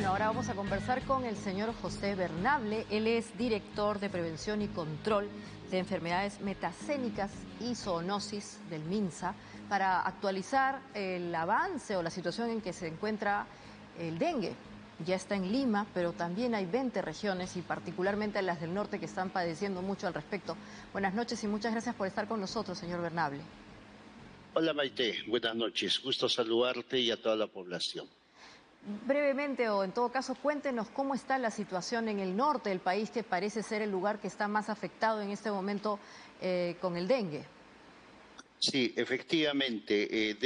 Bueno, ahora vamos a conversar con el señor José Bernable. Él es director de Prevención y Control de Enfermedades Metacénicas y Zoonosis del MINSA para actualizar el avance o la situación en que se encuentra el dengue. Ya está en Lima, pero también hay 20 regiones y particularmente las del norte que están padeciendo mucho al respecto. Buenas noches y muchas gracias por estar con nosotros, señor Bernable. Hola Maite, buenas noches. Gusto saludarte y a toda la población. Brevemente o en todo caso cuéntenos cómo está la situación en el norte del país, que parece ser el lugar que está más afectado en este momento con el dengue. Sí, efectivamente,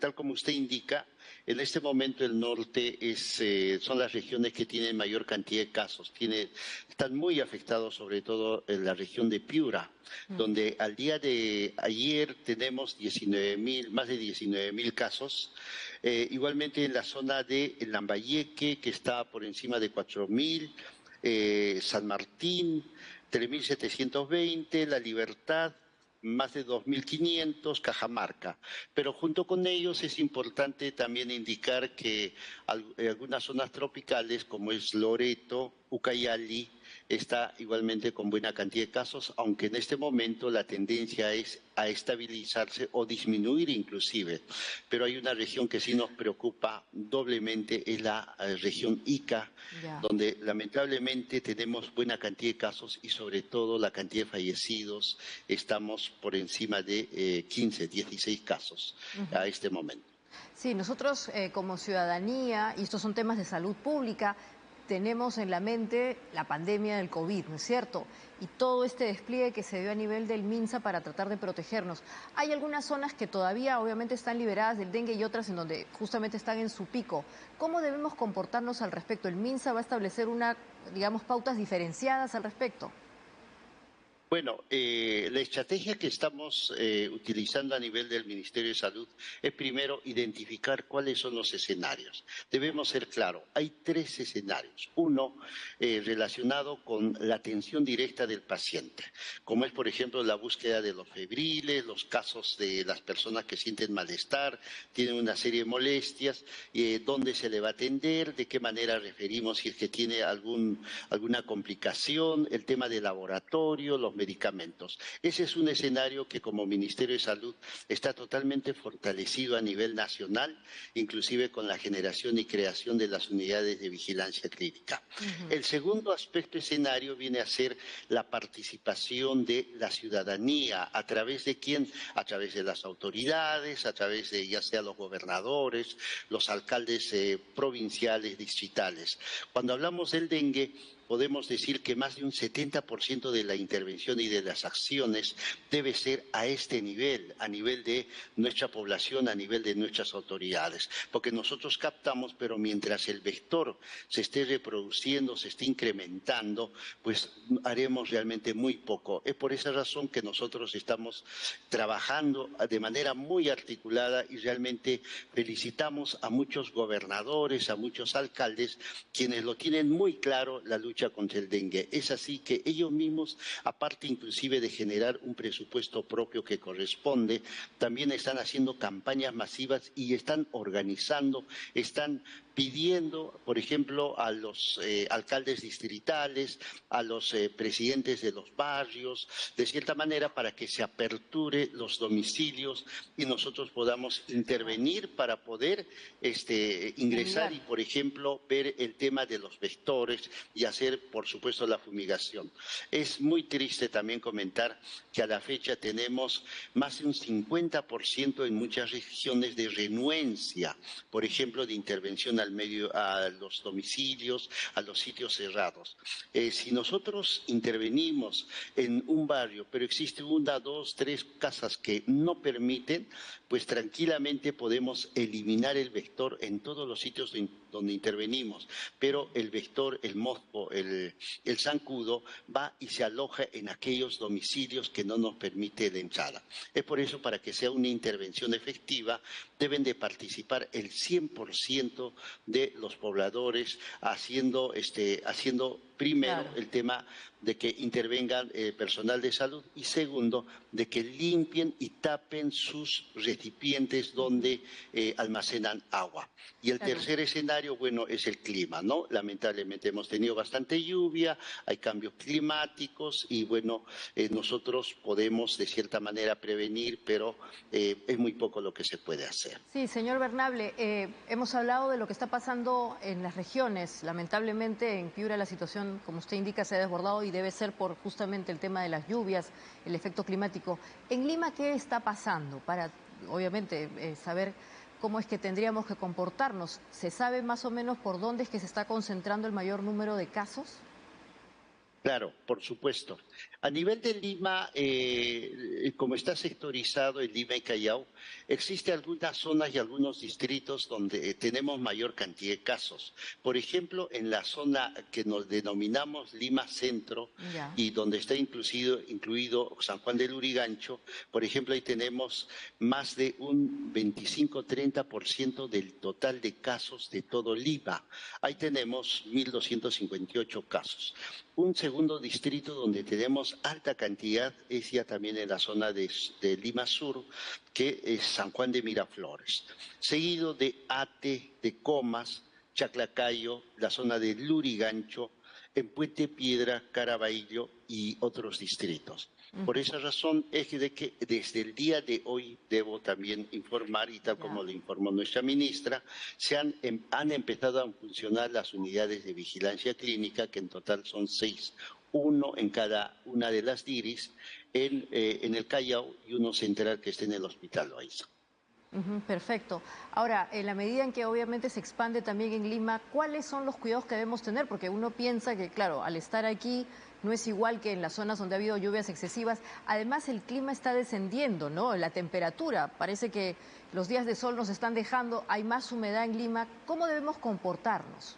tal como usted indica, en este momento el norte son las regiones que tienen mayor cantidad de casos. Están muy afectados, sobre todo en la región de Piura, donde al día de ayer tenemos más de 19.000 casos. Igualmente en la zona de Lambayeque, que está por encima de 4.000, San Martín, 3.720, La Libertad, más de 2.500, Cajamarca. Pero junto con ellos es importante también indicar que algunas zonas tropicales, como es Loreto, Ucayali, está igualmente con buena cantidad de casos, aunque en este momento la tendencia es a estabilizarse o disminuir inclusive. Pero hay una región que sí nos preocupa doblemente, es la región Ica, donde lamentablemente tenemos buena cantidad de casos y sobre todo la cantidad de fallecidos. Estamos por encima de 15, 16 casos a este momento. Sí, nosotros como ciudadanía, y estos son temas de salud pública, tenemos en la mente la pandemia del COVID, ¿no es cierto? Y todo este despliegue que se dio a nivel del MINSA para tratar de protegernos. Hay algunas zonas que todavía obviamente están liberadas del dengue y otras en donde justamente están en su pico. ¿Cómo debemos comportarnos al respecto? ¿El MINSA va a establecer digamos, pautas diferenciadas al respecto? Bueno, la estrategia que estamos utilizando a nivel del Ministerio de Salud es primero identificar cuáles son los escenarios. Debemos ser claros, hay 3 escenarios. Uno, relacionado con la atención directa del paciente, como es, por ejemplo, la búsqueda de los febriles, los casos de las personas que sienten malestar, tienen una serie de molestias, dónde se le va a atender, de qué manera referimos si es que tiene alguna complicación, el tema del laboratorio, los medicamentos. Ese es un escenario que como Ministerio de Salud está totalmente fortalecido a nivel nacional, inclusive con la generación y creación de las unidades de vigilancia clínica. El segundo aspecto escenario viene a ser la participación de la ciudadanía. ¿A través de quién? A través de las autoridades, a través de ya sea los gobernadores, los alcaldes provinciales, distritales. Cuando hablamos del dengue, podemos decir que más de un 70% de la intervención y de las acciones debe ser a este nivel, a nivel de nuestra población, a nivel de nuestras autoridades. Porque nosotros captamos, pero mientras el vector se esté reproduciendo, se esté incrementando, pues haremos realmente muy poco. Es por esa razón que nosotros estamos trabajando de manera muy articulada y realmente felicitamos a muchos gobernadores, a muchos alcaldes, quienes lo tienen muy claro, la lucha contra el dengue. Es así que ellos mismos, aparte inclusive de generar un presupuesto propio que corresponde, también están haciendo campañas masivas y están organizando, están pidiendo, por ejemplo, a los alcaldes distritales, a los presidentes de los barrios, de cierta manera para que se aperture los domicilios y nosotros podamos intervenir para poder ingresar y, por ejemplo, ver el tema de los vectores y hacer, por supuesto, la fumigación. Es muy triste también comentar que a la fecha tenemos más de un 50% en muchas regiones de renuencia, por ejemplo, de intervención a los domicilios, a los sitios cerrados. Si nosotros intervenimos en un barrio, pero existe 1, 2, 3 casas que no permiten, pues tranquilamente podemos eliminar el vector en todos los sitios donde intervenimos, pero el vector, el mosco, el zancudo va y se aloja en aquellos domicilios que no nos permite la entrada. Es por eso, para que sea una intervención efectiva, deben de participar el 100% de los pobladores haciendo Primero, Claro. el tema de que intervengan personal de salud y segundo, de que limpien y tapen sus recipientes donde almacenan agua. Y el Claro. tercer escenario, bueno, es el clima, ¿no? Lamentablemente hemos tenido bastante lluvia, hay cambios climáticos y bueno, nosotros podemos de cierta manera prevenir, pero es muy poco lo que se puede hacer. Sí, señor Bernable, hemos hablado de lo que está pasando en las regiones. Lamentablemente en Piura la situación, como usted indica, se ha desbordado y debe ser por justamente el tema de las lluvias, el efecto climático. En Lima, ¿qué está pasando? Para, obviamente, saber cómo es que tendríamos que comportarnos. ¿Se sabe más o menos por dónde es que se está concentrando el mayor número de casos? Claro, por supuesto. A nivel de Lima, como está sectorizado en Lima y Callao, existen algunas zonas y algunos distritos donde tenemos mayor cantidad de casos. Por ejemplo, en la zona que nos denominamos Lima Centro Ya. y donde está incluido San Juan del Lurigancho, por ejemplo, ahí tenemos más de un 25-30% del total de casos de todo Lima. Ahí tenemos 1.258 casos. Un segundo distrito donde tenemos alta cantidad es ya también en la zona de Lima Sur, que es San Juan de Miraflores, seguido de Ate, de Comas, Chaclacayo, la zona de Lurigancho, en Puente Piedra, Caraballo y otros distritos. Por Ujú. esa razón es de que desde el día de hoy debo también informar, y tal Ya. como lo informó nuestra ministra, han empezado a funcionar las unidades de vigilancia clínica, que en total son 6, uno en cada una de las DIRIS, en el Callao y uno central que esté en el Hospital Loaiza. Ujú, perfecto. Ahora, en la medida en que obviamente se expande también en Lima, ¿cuáles son los cuidados que debemos tener? Porque uno piensa que, claro, al estar aquí no es igual que en las zonas donde ha habido lluvias excesivas. Además, el clima está descendiendo, ¿no? La temperatura, parece que los días de sol nos están dejando, hay más humedad en Lima. ¿Cómo debemos comportarnos?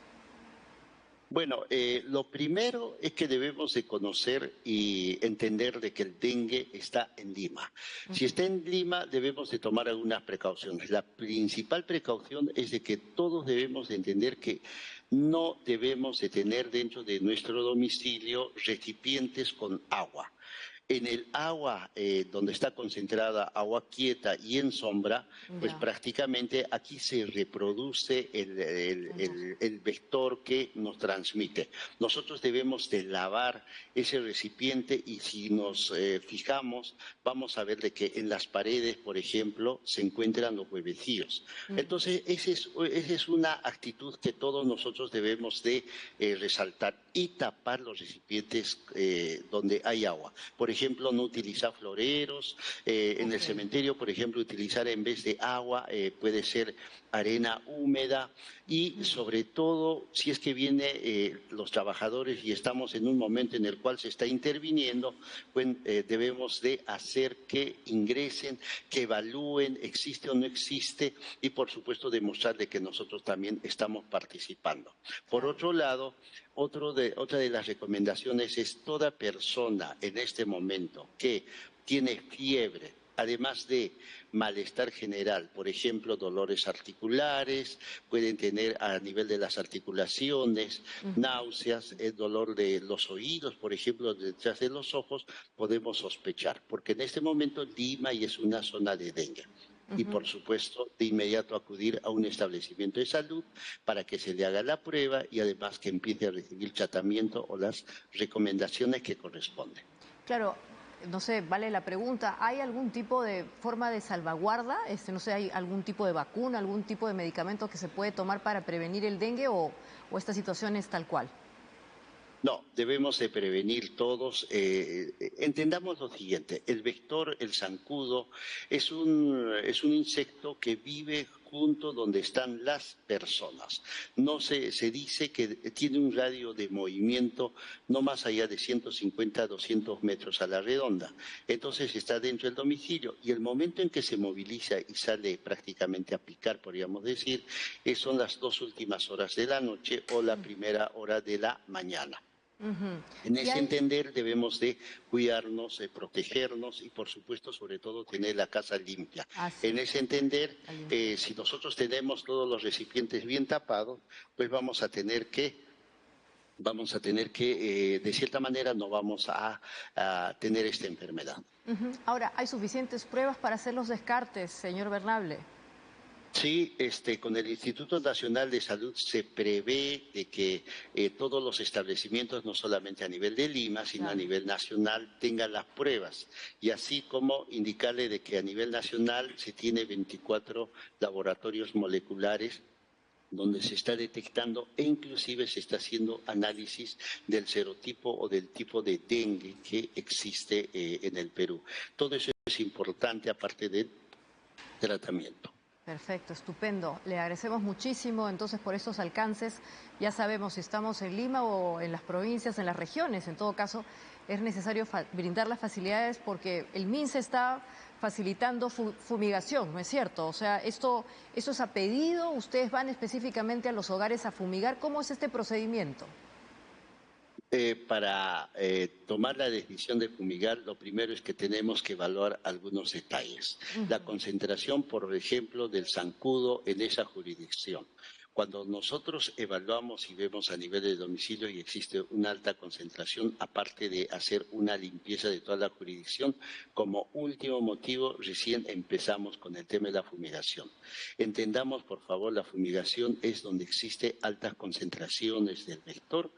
Bueno, lo primero es que debemos de conocer y entender de que el dengue está en Lima. Si Ujú. está en Lima, debemos de tomar algunas precauciones. La principal precaución es de que todos debemos de entender que no debemos de tener dentro de nuestro domicilio recipientes con agua. En el agua donde está concentrada agua quieta y en sombra, pues Ya, prácticamente aquí se reproduce hermoso. el vector que nos transmite. Nosotros debemos de lavar ese recipiente y si nos fijamos, vamos a ver de que en las paredes, por ejemplo, se encuentran los huevecillos. Ujú. Entonces, esa es una actitud que todos nosotros debemos de resaltar y tapar los recipientes donde hay agua. Por ejemplo, no utilizar floreros. En el Ok. cementerio, por ejemplo, utilizar en vez de agua puede ser arena húmeda y Ujú. sobre todo si es que vienen los trabajadores y estamos en un momento en el cual se está interviniendo, pues debemos de hacer que ingresen, que evalúen, existe o no existe y por supuesto demostrarle que nosotros también estamos participando. Por Claro. otro lado, otra de las recomendaciones es toda persona en este momento que tiene fiebre, además de malestar general, por ejemplo, dolores articulares, pueden tener a nivel de las articulaciones, Ujú. náuseas, el dolor de los oídos, por ejemplo, detrás de los ojos, podemos sospechar, porque en este momento Lima y es una zona de dengue. Y Ujú. por supuesto, de inmediato acudir a un establecimiento de salud para que se le haga la prueba y además que empiece a recibir tratamiento o las recomendaciones que corresponden. Claro, no sé, vale la pregunta, ¿hay algún tipo de forma de salvaguarda? No sé, ¿hay algún tipo de vacuna, algún tipo de medicamento que se puede tomar para prevenir el dengue o esta situación es tal cual? No, debemos de prevenir todos. Entendamos lo siguiente, el vector, el zancudo, es un insecto que vive junto donde están las personas. No se dice que tiene un radio de movimiento no más allá de 150 a 200 metros a la redonda. Entonces está dentro del domicilio y el momento en que se moviliza y sale prácticamente a picar, podríamos decir, son las 2 últimas horas de la noche o la primera hora de la mañana. Ujú. En Y ese hay, entender debemos de cuidarnos, protegernos y por supuesto sobre todo tener la casa limpia. así En es, ese entender, la limpieza. si nosotros tenemos todos los recipientes bien tapados, pues vamos a tener que vamos a tener que, de cierta manera, no vamos a tener esta enfermedad. Ahora, ¿hay suficientes pruebas para hacer los descartes, señor Bernable? Sí, con el Instituto Nacional de Salud se prevé de que todos los establecimientos, no solamente a nivel de Lima, sino a nivel nacional, tengan las pruebas. Y así como indicarle de que a nivel nacional se tiene 24 laboratorios moleculares donde se está detectando e inclusive se está haciendo análisis del serotipo o del tipo de dengue que existe en el Perú. Todo eso es importante aparte del tratamiento. Perfecto, estupendo. Le agradecemos muchísimo entonces por estos alcances. Ya sabemos si estamos en Lima o en las provincias, en las regiones. En todo caso, es necesario brindar las facilidades porque el MINSA está facilitando fumigación, ¿no es cierto? O sea, esto es a pedido, ustedes van específicamente a los hogares a fumigar. ¿Cómo es este procedimiento? Para tomar la decisión de fumigar, lo primero es que tenemos que evaluar algunos detalles. La concentración, por ejemplo, del zancudo en esa jurisdicción. Cuando nosotros evaluamos y vemos a nivel de domicilio y existe una alta concentración, aparte de hacer una limpieza de toda la jurisdicción, como último motivo recién empezamos con el tema de la fumigación. Entendamos, por favor, la fumigación es donde existe altas concentraciones del vector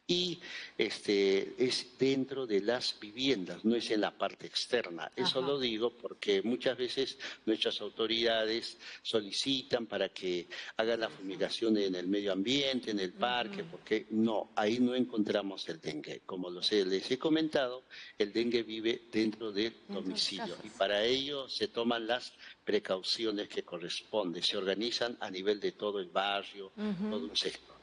y es dentro de las viviendas, no es en la parte externa. Eso lo digo porque muchas veces nuestras autoridades solicitan para que hagan la fumigación en el medio ambiente, en el parque, porque no, ahí no encontramos el dengue. Como les he comentado, el dengue vive dentro del domicilio y para ello se toman las precauciones que corresponden, se organizan a nivel de todo el barrio, todo un sector.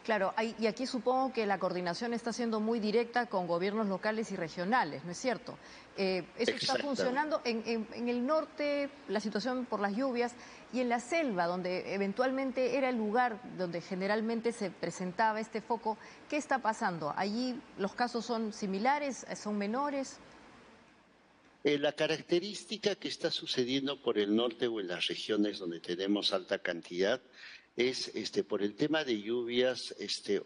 Claro, y aquí supongo que la coordinación está siendo muy directa con gobiernos locales y regionales, ¿no es cierto? Eso está funcionando en el norte, la situación por las lluvias, y en la selva, donde eventualmente era el lugar donde generalmente se presentaba este foco. ¿Qué está pasando? ¿Allí los casos son similares, son menores? La característica que está sucediendo por el norte o en las regiones donde tenemos alta cantidad es por el tema de lluvias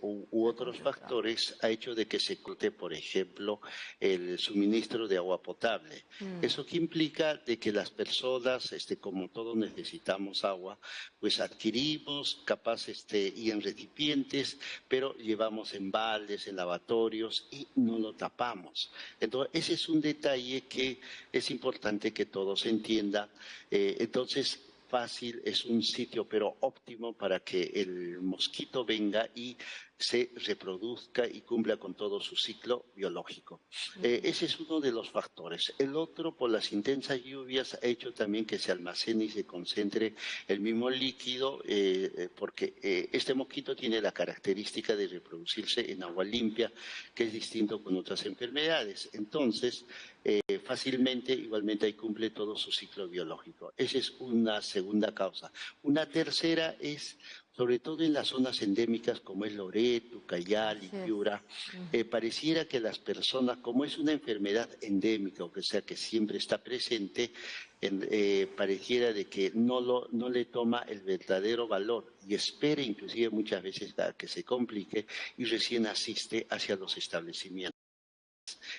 u otros factores ha hecho de que se corte, por ejemplo, el suministro de agua potable. Eso que implica de que las personas, como todos necesitamos agua, pues adquirimos capaz y en recipientes, pero llevamos en baldes, en lavatorios y no lo tapamos. Entonces, ese es un detalle que es importante que todos entiendan. Entonces, fácil, es un sitio pero óptimo para que el mosquito venga y se reproduzca y cumpla con todo su ciclo biológico. Ese es uno de los factores. El otro, por las intensas lluvias, ha hecho también que se almacene y se concentre el mismo líquido, porque este mosquito tiene la característica de reproducirse en agua limpia, que es distinto con otras enfermedades. Entonces, fácilmente, igualmente ahí cumple todo su ciclo biológico. Esa es una segunda causa. Una tercera es, sobre todo en las zonas endémicas como es Loreto, Cayal y Piura, pareciera que las personas, como es una enfermedad endémica, o sea que siempre está presente, pareciera de que no le toma el verdadero valor y espera inclusive muchas veces a que se complique y recién asiste hacia los establecimientos.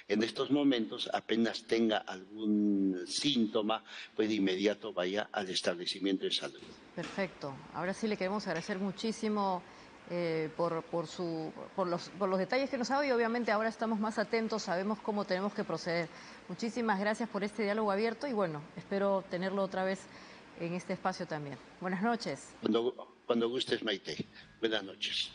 En estos momentos, apenas tenga algún síntoma, pues de inmediato vaya al establecimiento de salud. Perfecto. Ahora sí le queremos agradecer muchísimo por los detalles que nos ha dado y obviamente ahora estamos más atentos, sabemos cómo tenemos que proceder. Muchísimas gracias por este diálogo abierto y bueno, espero tenerlo otra vez en este espacio también. Buenas noches. Cuando gustes, Maite. Buenas noches.